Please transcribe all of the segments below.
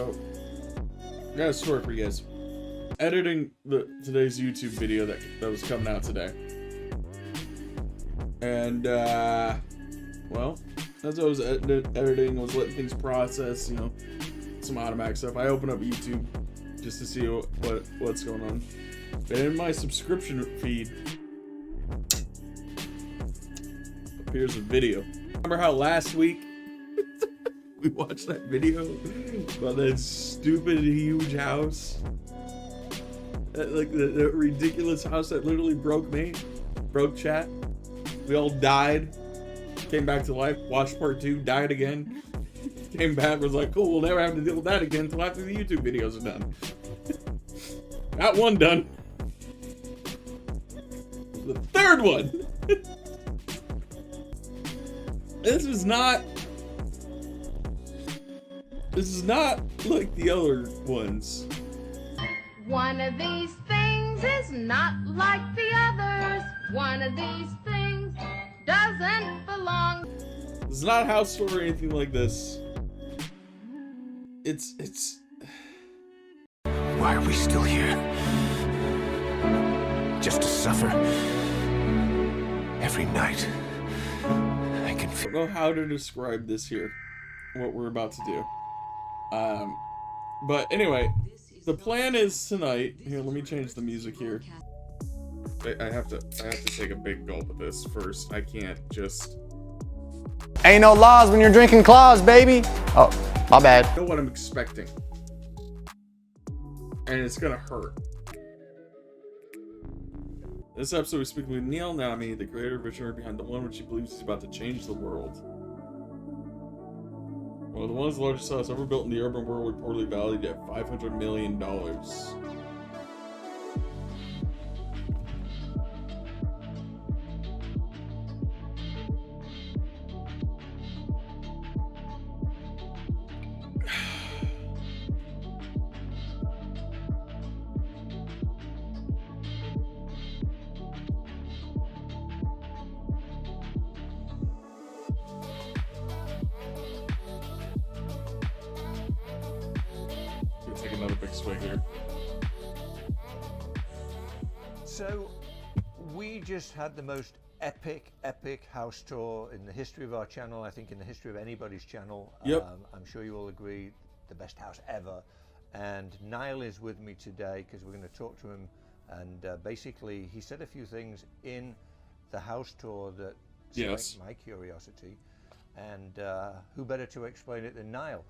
So, I got a story for you guys. Editing today's YouTube video that was coming out today. And, well, as I was editing, I was letting things process, you know, some automatic stuff. I open up YouTube just to see what's going on. And in my subscription feed appears a video. Remember how last week we watched that video about that stupid huge house? Like the ridiculous house that literally broke chat. We all died, came back to life, watched part 2, died again, came back, was like, cool, we'll never have to deal with that again until after the YouTube videos are done. Got one done. The third one. This is not like the other ones. One of these things is not like the others. One of these things doesn't belong. It's not a house tour or anything like this. It's Why are we still here? Just to suffer? Every night, I can I feel... don't know how to describe this here, what we're about to do. But anyway, the plan is tonight. Here, let me change the music here. I have to take a big gulp of this first. I can't just... Ain't no laws when you're drinking claws, baby. Oh, my bad. I know what I'm expecting. And it's gonna hurt. This episode, we're speaking with Neil Nami, the creator visionary behind The One, which he believes is about to change the world. Well, The One is the largest house ever built in the urban world, reportedly valued at $500 million. Take another big swig here. So, we just had the most epic house tour in the history of our channel. I think in the history of anybody's channel. Yep. I'm sure you all agree, the best house ever. And Niall is with me today because we're going to talk to him. And basically, he said a few things in the house tour that spiked my curiosity. And who better to explain it than Niall?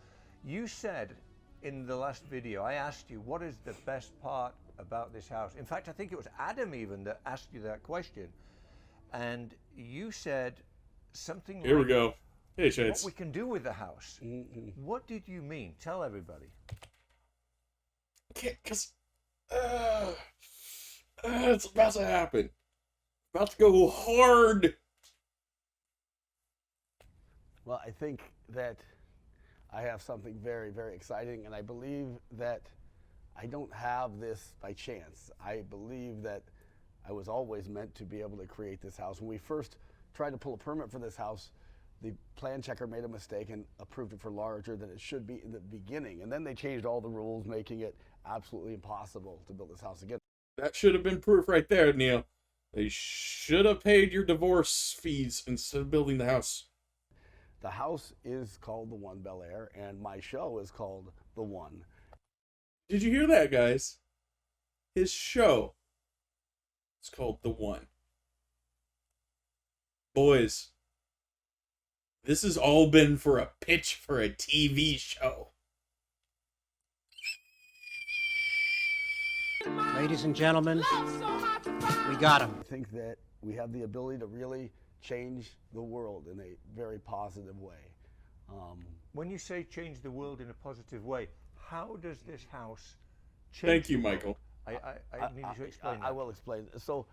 You said in the last video, I asked you, what is the best part about this house? In fact, I think it was Adam even that asked you that question. And you said something Here like, we go. Hey, Shades. what we can do with the house. What did you mean? Tell everybody. Because it's about to happen. About to go hard. Well, I think that I have something very, very exciting, and I believe that I don't have this by chance. I believe that I was always meant to be able to create this house. When we first tried to pull a permit for this house, the plan checker made a mistake and approved it for larger than it should be in the beginning. And then they changed all the rules, making it absolutely impossible to build this house again. That should have been proof right there, Neil. They should have paid your divorce fees instead of building the house. The house is called The One Bel Air, and my show is called The One. Did you hear that, guys? His show is called The One. Boys, this has all been for a pitch for a TV show. Ladies and gentlemen, we got him. I think that we have the ability to really change the world in a very positive way. When you say change the world in a positive way, how does this house change? Thank you, the world? Michael. I need you to explain that. I will explain. So,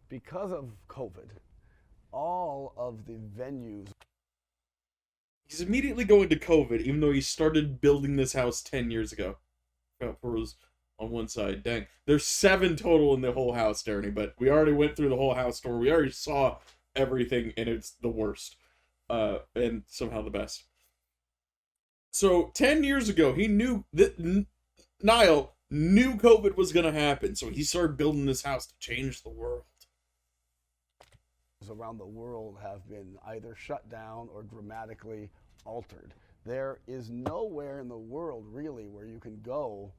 because of COVID, all of the venues... He's immediately going to COVID, even though he started building this house 10 years ago. For his, on one side. Dang. There's 7 total in the whole house, Darren, but we already went through the whole house tour. We already saw everything, and it's the worst. And somehow the best. So 10 years ago, he knew that Niall knew COVID was going to happen. So he started building this house to change the world. Around the world have been either shut down or dramatically altered. There is nowhere in the world really where you can go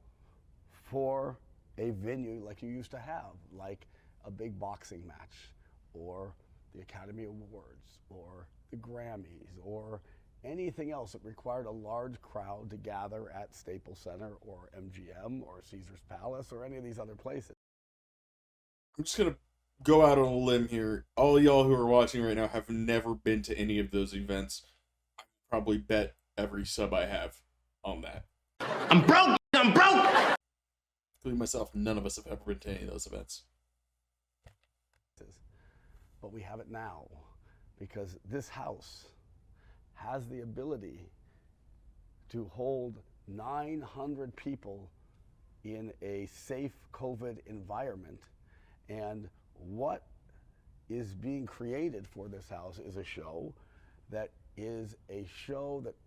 for a venue like you used to have, like a big boxing match or the Academy Awards or the Grammys or anything else that required a large crowd to gather at Staples Center or MGM or Caesar's Palace or any of these other places. I'm just going to go out on a limb here. All y'all who are watching right now have never been to any of those events. I probably bet every sub I have on that. I'm broke! I'm broke! Including myself, none of us have ever been to any of those events. But we have it now because this house has the ability to hold 900 people in a safe COVID environment. And what is being created for this house is a show that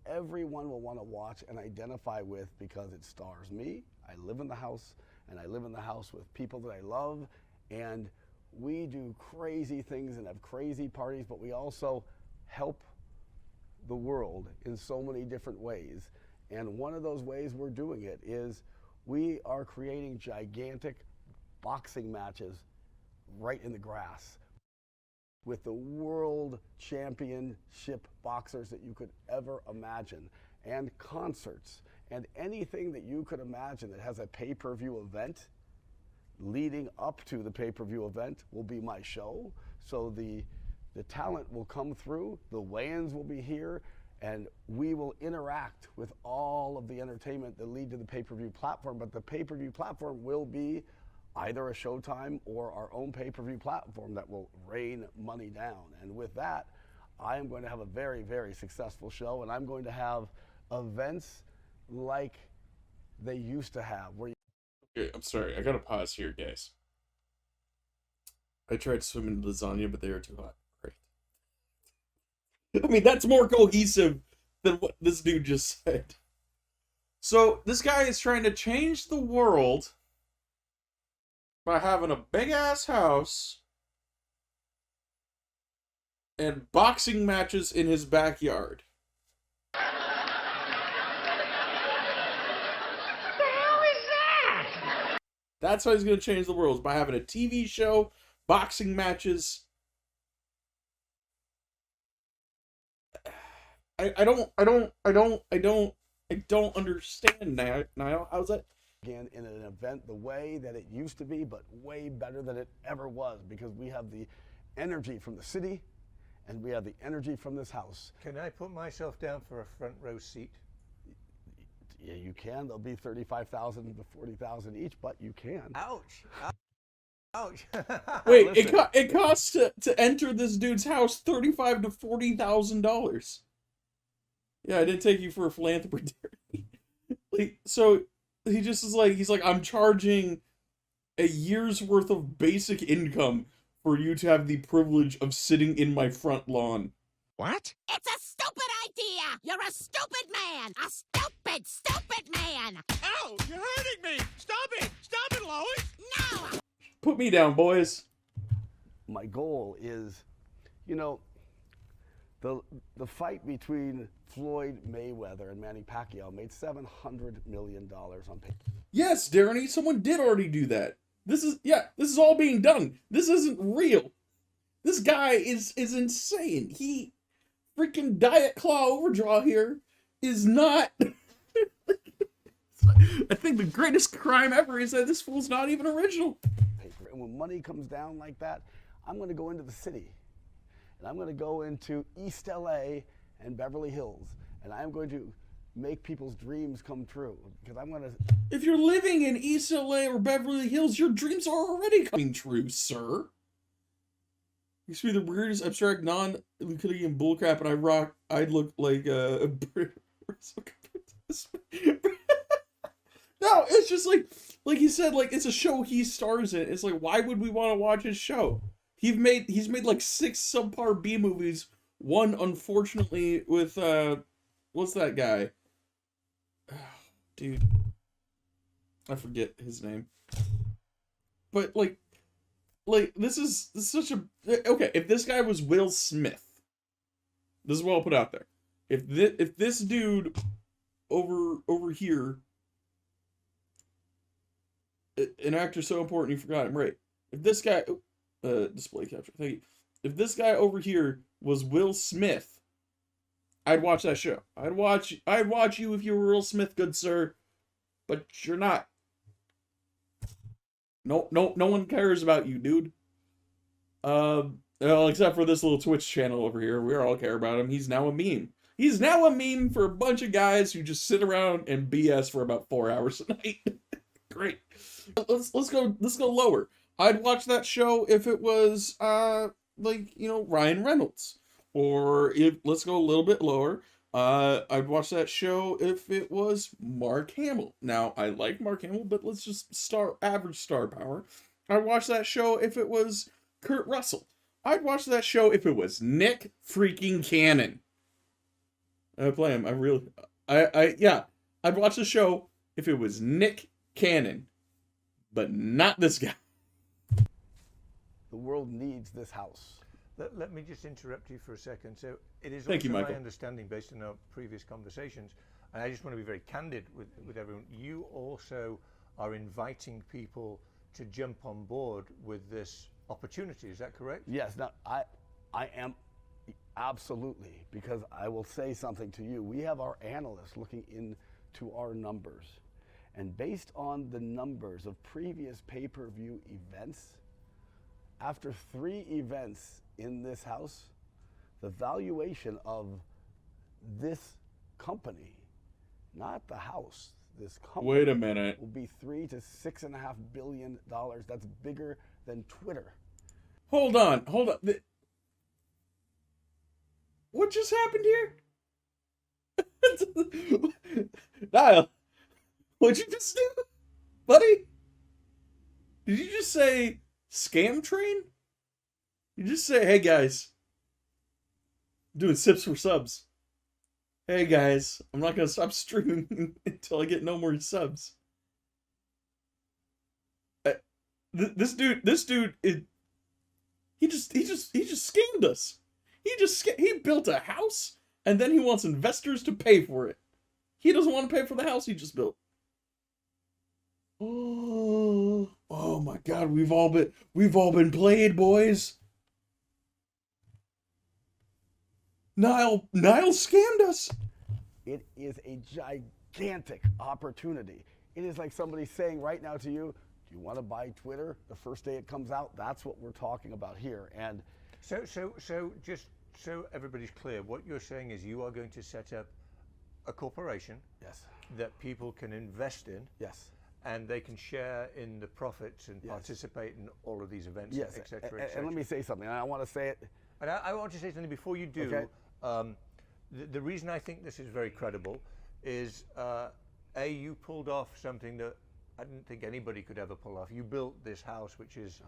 everyone will want to watch and identify with because it stars me. I live in the house, and I live in the house with people that I love, and we do crazy things and have crazy parties, but we also help the world in so many different ways. And one of those ways we're doing it is we are creating gigantic boxing matches right in the grass with the world championship boxers that you could ever imagine, and concerts, and anything that you could imagine that has a pay-per-view event leading up to the pay-per-view event will be my show. So the talent will come through, the weigh-ins will be here, and we will interact with all of the entertainment that lead to the pay-per-view platform. But the pay-per-view platform will be either a Showtime or our own pay-per-view platform that will rain money down. And with that, I am going to have a very, very successful show, and I'm going to have events like they used to have. Where Okay, I'm sorry. I gotta pause here, guys. I tried to swim in lasagna, but they were too hot. Great. I mean, that's more cohesive than what this dude just said. So, this guy is trying to change the world by having a big-ass house and boxing matches in his backyard. That's how he's going to change the world, is by having a TV show, boxing matches. I don't understand, Niall. How's that? Again, in an event the way that it used to be, but way better than it ever was, because we have the energy from the city and we have the energy from this house. Can I put myself down for a front row seat? Yeah, you can. They'll be $35,000 to $40,000 each, but you can. Ouch! Ouch! Wait, Listen. it costs to enter this dude's house $35,000 to $40,000. Yeah, I didn't take you for a philanthropist. Like, so he just is like, he's like, I'm charging a year's worth of basic income for you to have the privilege of sitting in my front lawn. What? It's a stupid idea! You're a stupid man! A stupid, stupid man! Ow! You're hurting me! Stop it! Stop it, Lois! No! Put me down, boys. My goal is, you know, the fight between Floyd Mayweather and Manny Pacquiao made $700 million on paper. Yes, Darren, someone did already do that. This is all being done. This isn't real. This guy is insane. He freaking Diet Claw Overdraw here is not. I think the greatest crime ever is that this fool's not even original. And when money comes down like that, I'm going to go into the city. And I'm going to go into East LA and Beverly Hills. And I'm going to make people's dreams come true. Because I'm going to... If you're living in East LA or Beverly Hills, your dreams are already coming true, sir. Used to be the weirdest abstract non-Euclidean bullcrap, and I'd look like a No, it's just like he said, like it's a show he stars in. It's like, why would we want to watch his show? He's made like 6 subpar B movies. One, unfortunately, with what's that guy? dude. I forget his name. But like this is such a okay. If this guy was Will Smith, this is what I'll put out there. If this dude over here, an actor so important you forgot him, right? If this guy, display capture, thank you. If this guy over here was Will Smith, I'd watch that show. I'd watch you if you were Will Smith, good sir. But you're not. No one cares about you, dude. Well, except for this little Twitch channel over here. We all care about him. He's now a meme. He's now a meme for a bunch of guys who just sit around and BS for about 4 hours a night. Great. Let's go lower. I'd watch that show if it was like, you know, Ryan Reynolds. Or if let's go a little bit lower. I'd watch that show if it was Mark Hamill. Now, I like Mark Hamill, but let's just average star power. I'd watch that show if it was Kurt Russell. I'd watch that show if it was Nick freaking Cannon. I play him. Yeah. I'd watch the show if it was Nick Cannon, but not this guy. The world needs this house. Let me just interrupt you for a second. So it is Thank you, also Michael. my understanding, based on our previous conversations, and I just want to be very candid with everyone, you also are inviting people to jump on board with this opportunity. Is that correct? Yes. Now, I am absolutely, because I will say something to you. We have our analysts looking into our numbers, and based on the numbers of previous pay-per-view events, after 3 events in this house, the valuation of this company, not the house, this company, Wait a minute. will be $3 to $6.5 billion. That's bigger than Twitter. Hold on. What just happened here? Niall, what'd you just do? Buddy? Did you just say scam train? You just say, hey guys, I'm doing sips for subs. Hey guys, I'm not gonna stop streaming until I get no more subs. This dude, he just scammed us. He built a house and then he wants investors to pay for it. He doesn't want to pay for the house he just built. Oh my God, we've all been played, boys. Niall scammed us. It is a gigantic opportunity. It is like somebody saying right now to you, do you want to buy Twitter the first day it comes out? That's what we're talking about here. And So just so everybody's clear, what you're saying is you are going to set up a corporation yes, that people can invest in, yes, and they can share in the profits and Yes. participate in all of these events, yes. et cetera, et And cetera. let me say something, and I want to say it. And I want to say something before you do. Okay. The reason I think this is very credible is, you pulled off something that I didn't think anybody could ever pull off. You built this house, which is,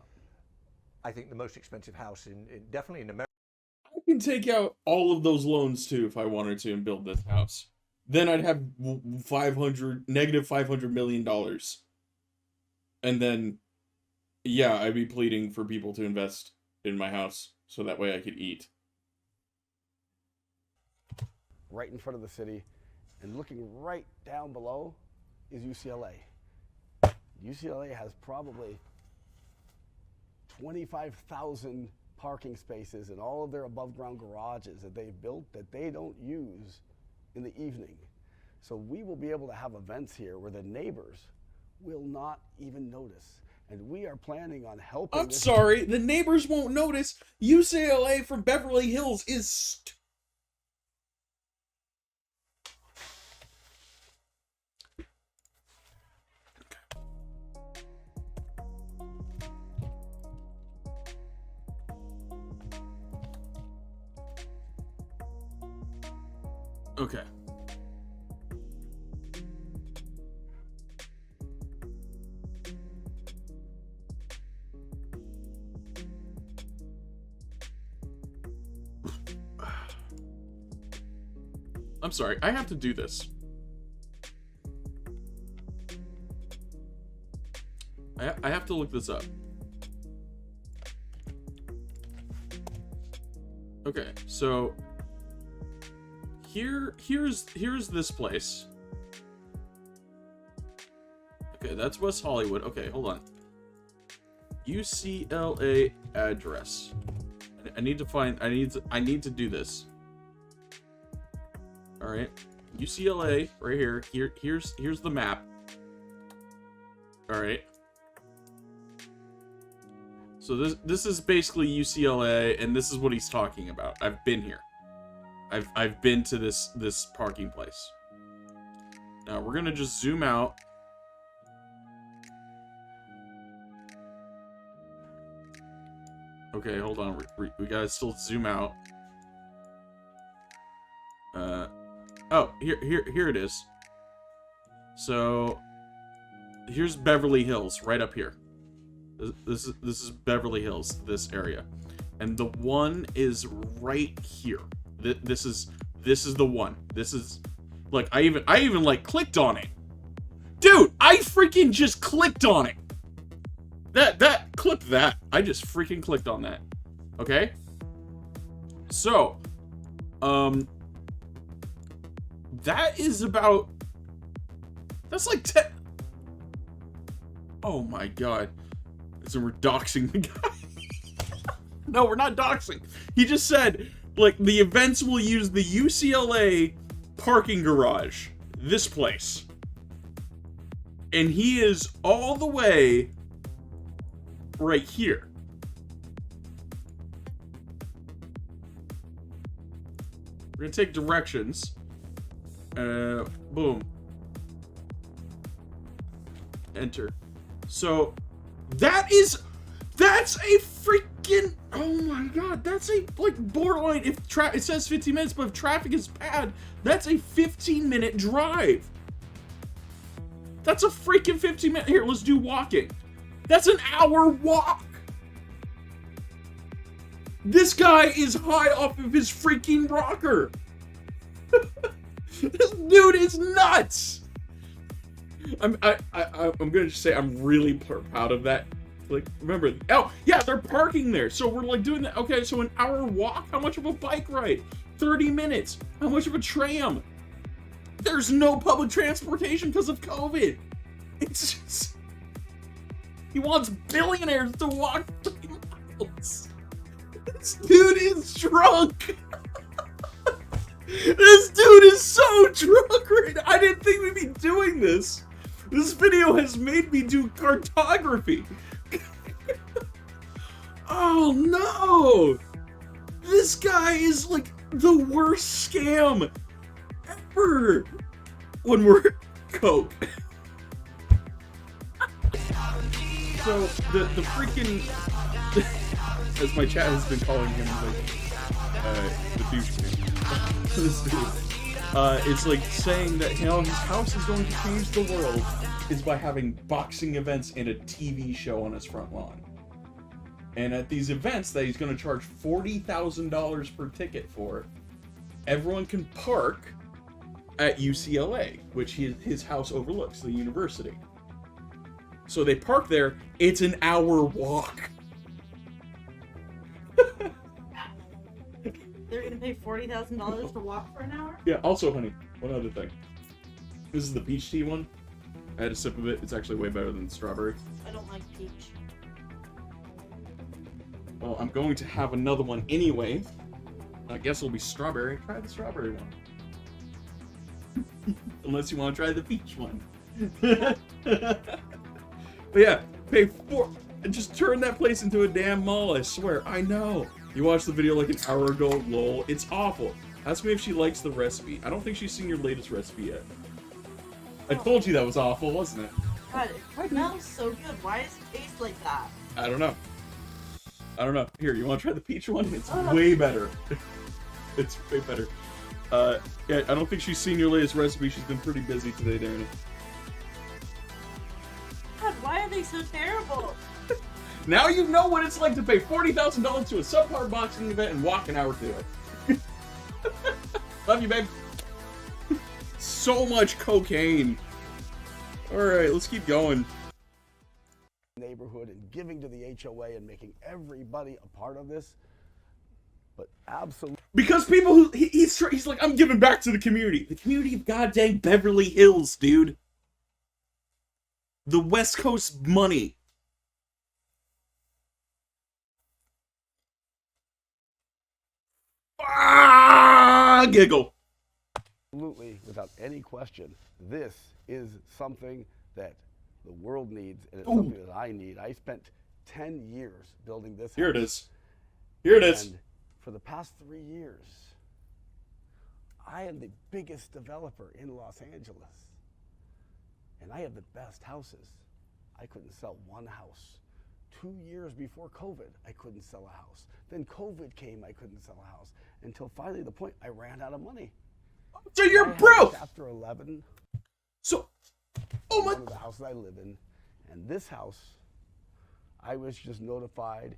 I think, the most expensive house definitely in America. I can take out all of those loans too if I wanted to and build this house. Then I'd have negative $500 million. And then, yeah, I'd be pleading for people to invest in my house so that way I could eat. Right in front of the city, and looking right down below is UCLA. UCLA has probably 25,000 parking spaces in all of their above ground garages that they've built that they don't use in the evening. So we will be able to have events here where the neighbors will not even notice. And we are planning on helping. I'm sorry, the neighbors won't notice. UCLA from Beverly Hills is okay. I'm sorry, I have to do this. I have to look this up. Okay, so here's this place. Okay, that's West Hollywood. Okay, hold on. UCLA address. I need to find. I need to do this. All right, UCLA right here. Here's the map. All right. So this is basically UCLA, and this is what he's talking about. I've been here. I've been to this parking place. Now we're gonna just zoom out. Okay, hold on. We gotta still zoom out. Oh, here it is. So here's Beverly Hills, right up here. This is Beverly Hills, this area, and the one is right here. This is the one. This is like I even like clicked on it, dude. I freaking just clicked on it. Click that. I just freaking clicked on that. Okay. So, that is about. That's like 10. Oh my god. So we're doxing the guy. No, we're not doxing. He just said, like, the events will use the UCLA parking garage. This place. And he is all the way right here. We're gonna take directions. Boom. Enter. So that's a freaking, oh my god, that's a, like, borderline, if it says 15 minutes, but if traffic is bad, that's a 15-minute drive. That's a freaking 15-minute, here, let's do walking. That's an hour walk. This guy is high off of his freaking rocker. This dude is nuts. I'm gonna just say I'm really proud of that. Like, remember, oh yeah, they're parking there, so we're like doing that. Okay, so an hour walk. How much of a bike ride? 30 minutes. How much of a tram? There's no public transportation because of COVID. It's just, he wants billionaires to walk 3 miles. This dude is drunk. This dude is so drunk right now. I didn't think we'd be doing this. This video has made me do cartography. Oh no! This guy is like the worst scam ever when we're coke. So the freaking, as my chat has been calling him, like the douchebag. This dude, it's like saying that, you know, his house is going to change the world is by having boxing events and a TV show on his front lawn. And at these events that he's going to charge $40,000 per ticket for, everyone can park at UCLA, which his house overlooks the university. So they park there. It's an hour walk. They're gonna pay $40,000 to walk for an hour? Yeah, also, honey, one other thing. This is the peach tea one. I had a sip of it. It's actually way better than the strawberry. I don't like peach. Well, I'm going to have another one anyway. I guess it'll be strawberry. Try the strawberry one. Unless you want to try the peach one. But yeah, pay just turn that place into a damn mall, I swear. I know. You watched the video like an hour ago, lol. It's awful. Ask me if she likes the recipe. I don't think she's seen your latest recipe yet. I told you that was awful, wasn't it? God, it smells so good. Why does it taste like that? I don't know. Here, you want to try the peach one? It's way better. It's way better. Yeah, I don't think she's seen your latest recipe. She's been pretty busy today, Darren. God, why are they so terrible? Now you know what it's like to pay $40,000 to a subpar boxing event and walk an hour to it. Love you, babe. So much cocaine. Alright, let's keep going. neighborhood and giving to the HOA and making everybody a part of this. But absolutely. Because people who he's like, I'm giving back to the community. The community of goddamn Beverly Hills, dude. The West Coast money. Giggle. Absolutely, without any question, this is something that the world needs, and it's something that I need. I spent 10 years building this house. Here it is. Here it is. And for the past 3 years, I am the biggest developer in Los Angeles. And I have the best houses. I couldn't sell one house. 2 years before COVID, I couldn't sell a house. Then COVID came, I couldn't sell a house. Until finally the point I ran out of money. So you're broke! Chapter 11. So, oh my... One of the houses I live in. And this house, I was just notified,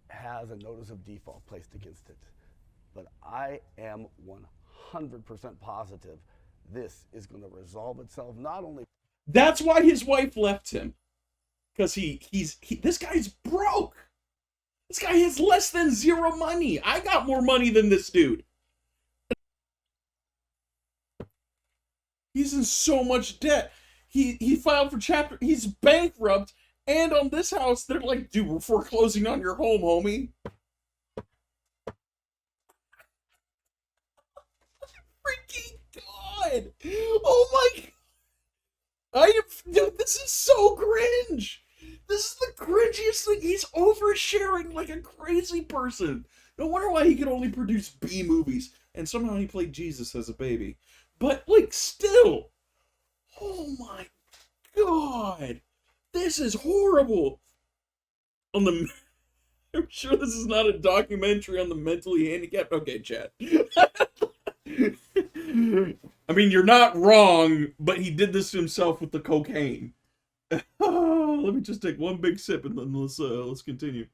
has a notice of default placed against it. But I am 100% positive this is going to resolve itself, not only... That's why his wife left him. Because this guy's broke. This guy has less than zero money. I got more money than this dude. He's in so much debt. He filed for chapter. He's bankrupt. And on this house, they're like, dude, we're foreclosing on your home, homie. Freaking God. Oh my God. Dude, this is so cringe. This is the cringiest thing. He's oversharing like a crazy person. No wonder why he could only produce B movies. And somehow he played Jesus as a baby. But, like, still. Oh my God. This is horrible. I'm sure this is not a documentary on the mentally handicapped. Okay, chat. I mean, you're not wrong, but he did this to himself with the cocaine. Oh, let me just take one big sip and then let's continue.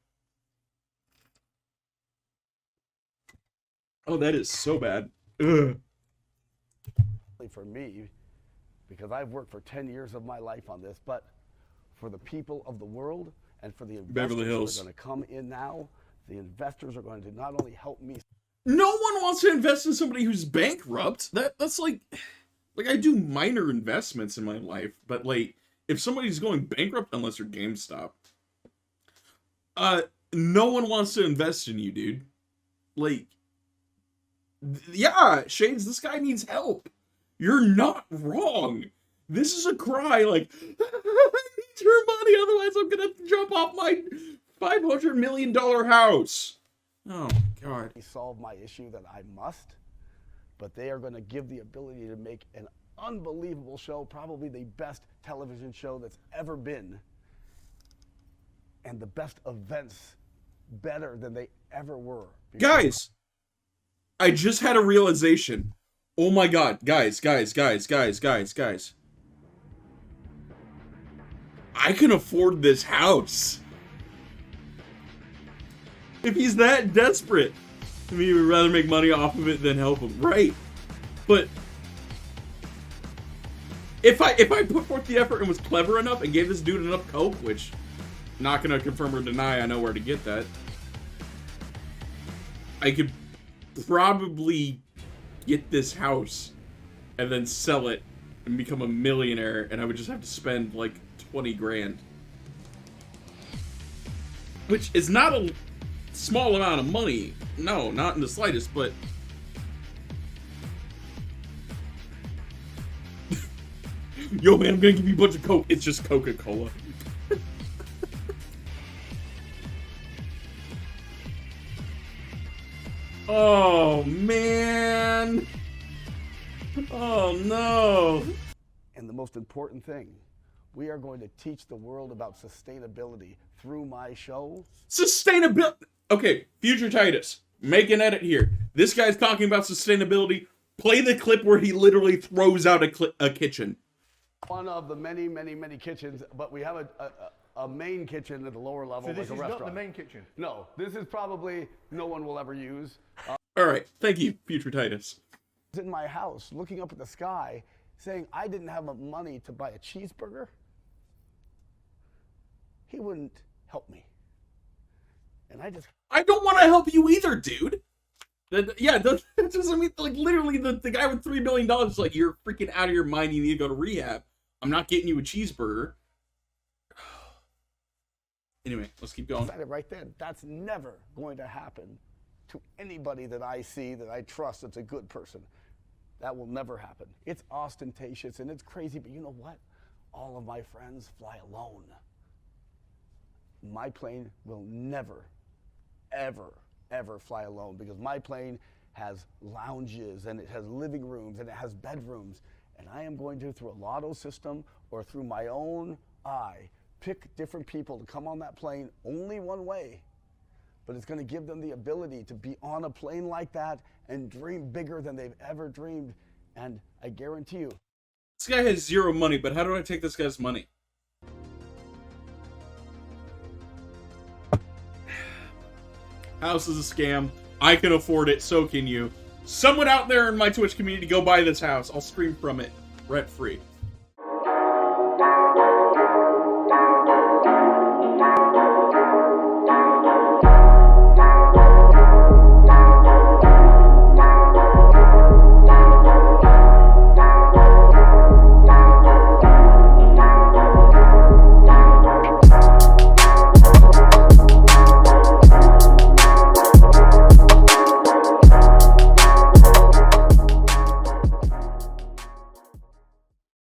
Oh, that is so bad. Ugh. For me, because I've worked for 10 years of my life on this, but for the people of the world and for the investors who are going to come in now, the investors are going to not only help me. No one wants to invest in somebody who's bankrupt. That's like I do minor investments in my life, but like if somebody's going bankrupt, unless you're GameStop, no one wants to invest in you, dude. Like, yeah, Shades, this guy needs help. You're not wrong. This is a cry like, I need your money, otherwise I'm gonna jump off my $500 million house. Oh, God. Solve my issue that I must, but they are going to give the ability to make an unbelievable show, probably the best television show that's ever been, and the best events better than they ever were. Guys, I just had a realization. Oh my God, guys. I can afford this house. If he's that desperate, I mean, he would rather make money off of it than help him, right? But if I put forth the effort and was clever enough and gave this dude enough coke, which not gonna confirm or deny, I know where to get that, I could probably get this house and then sell it and become a millionaire, and I would just have to spend like 20 grand, which is not a small amount of money. No, not in the slightest, but yo, man, I'm gonna give you a bunch of coke. It's just Coca-Cola. Oh, man. Oh, no. And the most important thing, we are going to teach the world about sustainability through my show. Sustainability. Okay, Future Titus, make an edit here. This guy's talking about sustainability. Play the clip where he literally throws out a kitchen. One of the many, many, many kitchens, but we have a main kitchen at the lower level, So this like a is restaurant. not the main kitchen? No, this is probably no one will ever use. All right, thank you, Future Titus. I was in my house looking up at the sky saying I didn't have money to buy a cheeseburger. he wouldn't help me. And I don't want to help you either, dude. That doesn't mean, like, literally the guy with $3 million is like, you're freaking out of your mind, you need to go to rehab. I'm not getting you a cheeseburger. Anyway, let's keep going. decided right then, that's never going to happen to anybody that I see that I trust that's a good person. That will never happen. It's ostentatious and it's crazy, but you know what? All of my friends fly alone. My plane will never, ever, ever fly alone because my plane has lounges and it has living rooms and it has bedrooms. And I am going to, through a lotto system or through my own eye, pick different people to come on that plane only one way. But it's going to give them the ability to be on a plane like that and dream bigger than they've ever dreamed. And I guarantee you. This guy has zero money, but how do I take this guy's money? House is a scam. I can afford it, so can you. Someone out there in my Twitch community, go buy this house. I'll stream from it rent free.